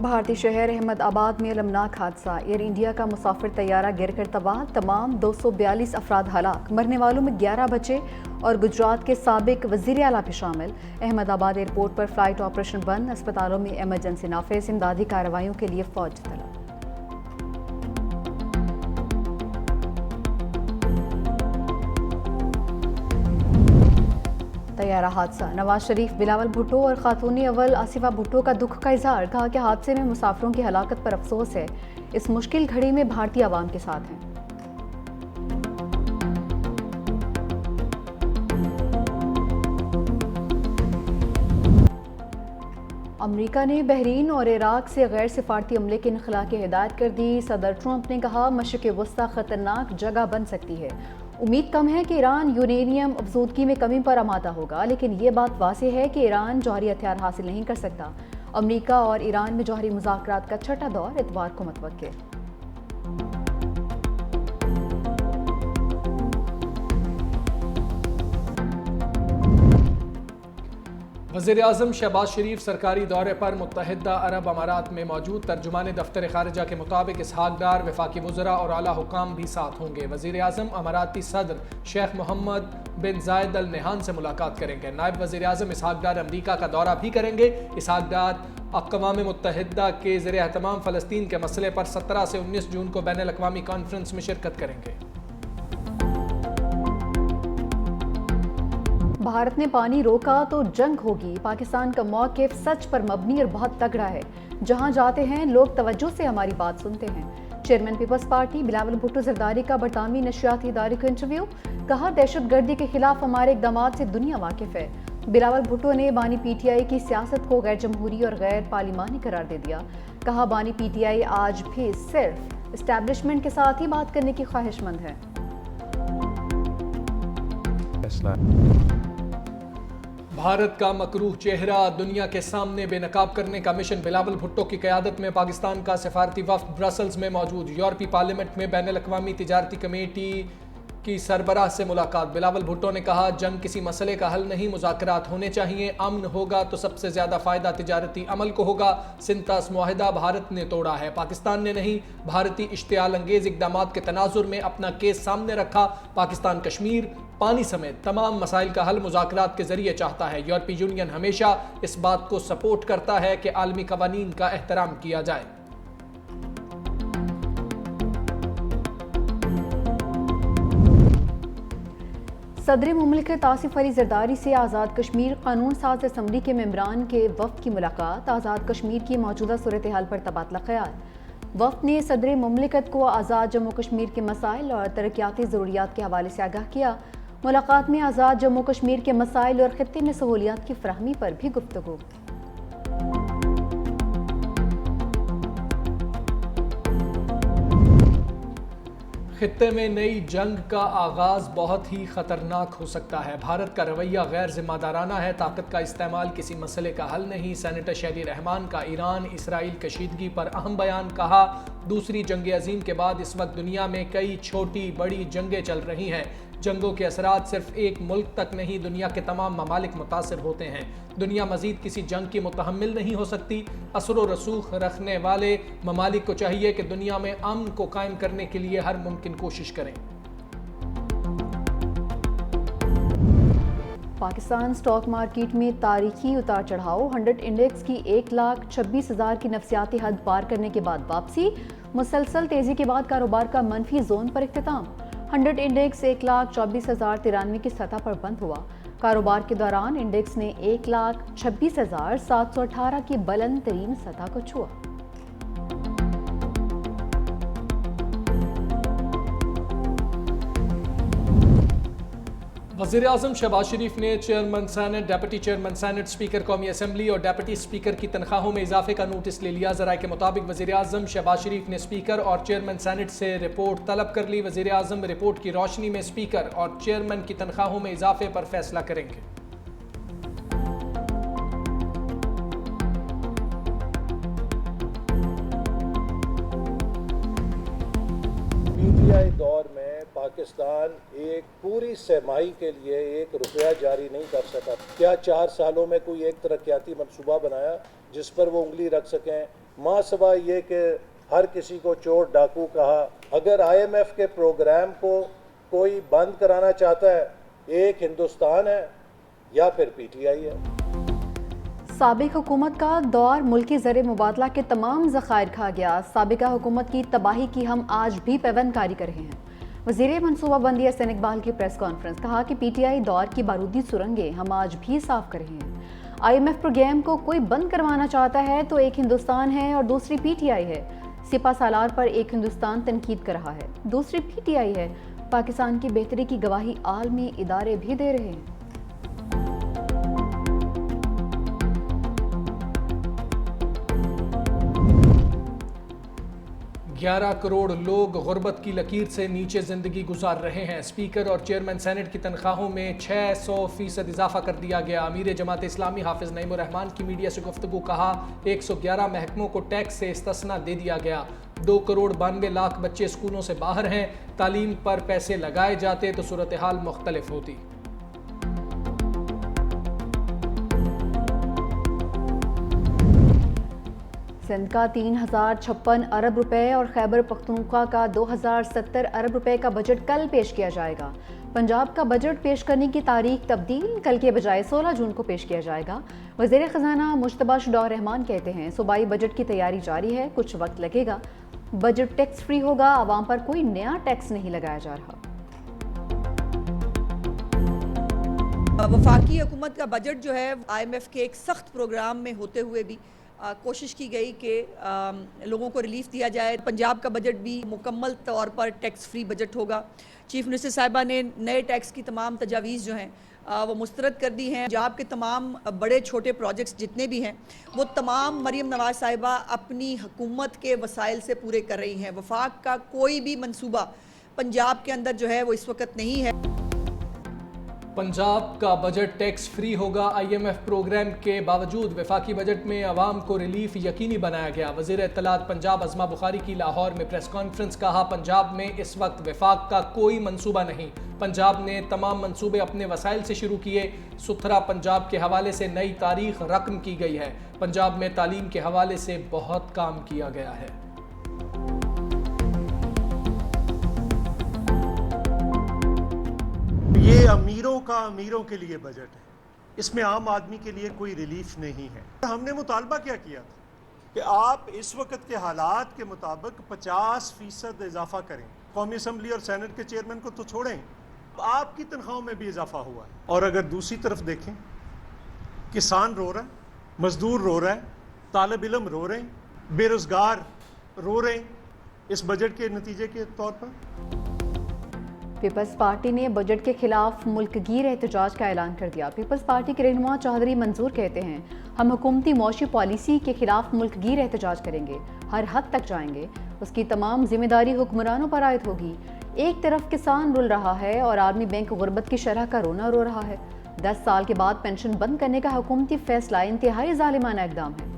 भारतीय शहर अहमदाबाद में अलमनाक हादसा। एयर इंडिया का मुसाफिर तैयारा गिरकर तबाह, तमाम 242 अफराद हलाक, मरने वालों में 11 बच्चे और गुजरात के साबिक वजीर आला भी शामिल। अहमदाबाद एयरपोर्ट पर फ्लाइट ऑपरेशन बंद, अस्पतालों में इमरजेंसी नाफिज, इमदादी कार्रवाइयों के लिए फौज तलब। तैयारा हादसा। नवाज शरीफ, बिलावल भुट्टो और खातून अव्वल आसिफा भुट्टो का दुख का इजहार। कहा कि हादसे में मुसाफिरों की हलाकत पर अफसोस है, इस मुश्किल घड़ी में भारतीय आवाम के साथ हैं। अमेरिका ने बहरीन और इराक से गैर सिफारती अमले के इनखला की हिदायत कर दी। सदर ट्रंप ने कहा मशरिक़ वस्ता खतरनाक जगह बन सकती है। उम्मीद कम है कि ईरान यूरेनियम अफजूदगी में कमी पर आमादा होगा, लेकिन ये बात वाज़ेह है कि ईरान जौहरी हथियार हासिल नहीं कर सकता। अमेरिका और ईरान में जौहरी मुज़ाकरात का छठा दौर इतवार को मुतवक्किल। वज़ीर-ए-आज़म शहबाज शरीफ सरकारी दौरे पर मुत्तहिदा अरब अमारात में मौजूद। तर्जुमान दफ्तर खारिजा के मुताबिक इसहाक डार, वफाकी वज़रा और आला हुकाम भी साथ होंगे। वज़ीर-ए-आज़म अमाराती सदर शेख मोहम्मद बिन जायद अल नहान से मुलाकात करेंगे। नायब वज़ीर-ए-आज़म इसहाक डार अमरीका का दौरा भी करेंगे। इसहाक डार अक़वाम मुत्तहिदा के ज़ेर एहतमाम फ़लस्तीन के मसले पर 17 से 19 जून को बैनुल अक़वामी कॉन्फ्रेंस में शिरकत करेंगे। भारत ने पानी रोका तो जंग होगी। पाकिस्तान का मौक़िफ़ सच पर मबनी और बहुत तगड़ा है। जहां जाते हैं लोग तवज्जो से हमारी बात सुनते हैं। Chairman Peoples Party Bilawal Bhutto Zardari का बरतानवी नशियाती इदारे को इंटरव्यू। कहा दहशतगर्दी के खिलाफ हमारे इक़दामात से दुनिया वाकिफ़ है। बिलावल भुट्टो ने बानी PTI की सियासत को गैर जमहूरी और गैर पार्लिमानी करार दे दिया। कहा बानी PTI आज भी सिर्फ इस्टेब्लिशमेंट के साथ ही बात करने की ख्वाहिशमंद है। भारत का मकरूह चेहरा दुनिया के सामने बेनकाब करने का मिशन। बिलावल भुट्टो की क़यादत में पाकिस्तान का सफारती वफ़द ब्रसल्स में मौजूद। यूरोपीय पार्लियामेंट में बैनुल अक़वामी तिजारती कमेटी की सरबराह से मुलाकात। बिलावल भुट्टो ने कहा जंग किसी मसले का हल नहीं, मुज़ाकरात होने चाहिए। अमन होगा तो सबसे ज़्यादा फ़ायदा तिजारती अमल को होगा। सिंतास मुआहिदा भारत ने तोड़ा है, पाकिस्तान ने नहीं। भारतीय इश्तियाल अंगेज़ इक़दामात के तनाजुर में अपना केस सामने रखा। पाकिस्तान कश्मीर, पानी समेत तमाम मसाइल का हल मुज़ाकरात के ज़रिए चाहता है। यूरोपीय यूनियन हमेशा इस बात को सपोर्ट करता है कि आलमी कवानीन का एहतराम किया जाए। सदर मुमलिकत आसिफ अली ज़रदारी से आज़ाद कश्मीर कानून साज असम्बली के मेंबरान के वफ़द की मुलाकात। आज़ाद कश्मीर की मौजूदा सूरत हाल पर तबादला ख्याल। वफ़द ने सदर मुमलिकत को आज़ाद जम्मू कश्मीर के मसाइल और तरक्याती ज़रूरियात के हवाले से आगाह किया। मुलाकात में आज़ाद जम्मू कश्मीर के मसाइल और खित्ते में सहूलियात की फराहमी पर भी गुफ्तगू। खित्ते में नई जंग का आगाज़ बहुत ही ख़तरनाक हो सकता है। भारत का रवैया गैर जिम्मेदाराना है, ताकत का इस्तेमाल किसी मसले का हल नहीं। सेनेटर शहरी रहमान का ईरान इसराइल कशीदगी पर अहम बयान। कहा दूसरी जंग अजीम के बाद इस वक्त दुनिया में कई छोटी बड़ी जंगें चल रही हैं। जंगों के असरात सिर्फ एक मुल्क तक नहीं, दुनिया के तमाम ममालिक मुतासिर होते हैं। दुनिया मजीद किसी जंग की मुतहम्मिल नहीं हो सकती। असर व रसूख रखने वाले ममालिक को चाहिए कि दुनिया में अमन को कायम करने के लिए हर मुमकिन कोशिश करें। पाकिस्तान स्टॉक मार्केट में तारीखी उतार चढ़ाव। 100 इंडेक्स की 1,26,000 की नफसियाती हद पार करने के बाद वापसी। मुसलसल तेजी के बाद कारोबार का मनफी जोन पर इख्तिताम। 100 इंडेक्स 1,24,093 की सतह पर बंद हुआ। कारोबार के दौरान इंडेक्स ने 1,26,718 की बुलंद तरीन सतह को छुआ। वज़ीर-ए-आज़म शहबाज शरीफ ने chairman senate, deputy chairman senate, speaker कौमी असम्बली और डेप्यूटी स्पीकर की तनख्वाहों में इजाफे का नोटिस ले लिया। ज़राए के मुताबिक वज़ीर-ए-आज़म शहबाज शरीफ ने स्पीकर और चेयरमैन सेनेट से रिपोर्ट तलब कर ली। वज़ीर-ए-आज़म रिपोर्ट की रोशनी में स्पीकर और चेयरमैन की तनख्वाहों में इजाफे पर फैसला करेंगे। PTI दौर में पाकिस्तान एक पूरी सरमाई के लिए 1 रुपया जारी नहीं कर सका। क्या 4 सालों में कोई एक तरक्याती मनसूबा बनाया जिस पर वो उंगली रख सकें माँ सिवा ये कि हर किसी को चोर डाकू कहा। अगर IMF के प्रोग्राम को कोई बंद कराना चाहता है, एक हिंदुस्तान है या फिर PTI है। साबिक हुकूमत का दौर मुल्की ज़र मुबादला के तमाम ज़खायर खा गया। साबिका हुकूमत की तबाही की हम आज भी पैवंदकारी कर रहे हैं। वज़ीर मनसूबाबंदी हसन इकबाल की प्रेस कॉन्फ्रेंस, कहा कि PTI दौर की बारूदी सुरंगें हम आज भी साफ कर रहे हैं। IMF प्रोग्राम को कोई बंद करवाना चाहता है तो एक हिंदुस्तान है और दूसरी PTI है। सिपा सालार पर एक हिंदुस्तान तनकीद कर रहा है, दूसरी PTI है। पाकिस्तान की बेहतरी की गवाही आलमी इदारे भी दे रहे हैं। 11 करोड़ लोग गुर्बत की लकीर से नीचे ज़िंदगी गुजार रहे हैं। स्पीकर और चेयरमैन सेनेट की तनख्वाहों में 600% इजाफा कर दिया गया। अमीर जमात इस्लामी हाफिज़ नईमुर रहमान की मीडिया से गुफ्तगू, कहा 111 महकमों को टैक्स से इस्तिस्ना दे दिया गया। 2 करोड़ 92 लाख बच्चे स्कूलों से बाहर हैं। तालीम पर पैसे लगाए जाते तो सूरत हाल मुख्तलिफ होती। सिंध का 3056 अरब रुपए और खैबर पख्तूनख्वा का 2070 अरब रुपए का बजट कल पेश किया जाएगा। पंजाब का बजट पेश करने की तारीख तब्दील, कल के बजाय 16 जून को पेश किया जाएगा। वज़ीर ख़ज़ाना मुश्तबा शुडौर रहमान कहते हैं, सूबाई बजट की तैयारी जारी है, कुछ वक्त लगेगा। बजट टैक्स फ्री होगा, आवाम पर कोई नया टैक्स नहीं लगाया जा रहा। वफाकी हुकूमत का बजट जो है IMF के एक सख्त प्रोग्राम में होते हुए भी कोशिश की गई कि लोगों को रिलीफ दिया जाए। पंजाब का बजट भी मुकम्मल तौर पर टैक्स फ्री बजट होगा। चीफ मिनिस्टर साहिबा ने नए टैक्स की तमाम तजावीज़ जो हैं वो मुस्तरद कर दी हैं। पंजाब के तमाम बड़े छोटे प्रोजेक्ट्स जितने भी हैं वो तमाम मरीम नवाज साहिबा अपनी हुकूमत के वसाइल से पूरे कर रही हैं। वफाक का कोई भी मंसूबा पंजाब के अंदर जो है वो इस वक्त नहीं है। पंजाब का बजट टैक्स फ्री होगा। IMF प्रोग्राम के बावजूद वफाकी बजट में अवाम को रिलीफ यकीनी बनाया गया। वज़ीर इत्तलात पंजाब अज़मा बुखारी की लाहौर में प्रेस कॉन्फ्रेंस, कहा पंजाब में इस वक्त वफाक का कोई मंसूबा नहीं। पंजाब ने तमाम मंसूबे अपने वसाइल से शुरू किए। सुथरा पंजाब के हवाले से नई तारीख रकम की गई है। पंजाब में तालीम के हवाले से बहुत काम किया गया है। ये अमीरों का अमीरों के लिए बजट है, इसमें आम आदमी के लिए कोई रिलीफ नहीं है। हमने मुतालबा क्या किया था कि आप इस वक्त के हालात के मुताबिक 50% इजाफा करें। कौमी असम्बली और सेनेट के चेयरमैन को तो छोड़ें, आपकी तनख्वाहों में भी इजाफा हुआ है। और अगर दूसरी तरफ देखें, किसान रो रहा है, मजदूर रो रहा है, तालिब इल्म रो रहे हैं, बेरोजगार रो रहे हैं इस बजट के नतीजे के तौर पर। पीपल्स पार्टी ने बजट के खिलाफ मुल्कगीर एहतजाज का ऐलान कर दिया। पीपल्स पार्टी के रहनुमा चौधरी मंजूर कहते हैं, हम हुकूमती मौशी पॉलिसी के खिलाफ मुल्कगीर एहतजाज करेंगे, हर हद तक जाएंगे। उसकी तमाम जिम्मेदारी हुक्मरानों पर आयद होगी। एक तरफ किसान रुल रहा है और आर्मी बैंक गुर्बत की शरह का रोना रो रहा है। 10 साल के बाद पेंशन बंद करने का हुकूमती फैसला इंतहाई जालिमाना इक़दाम है।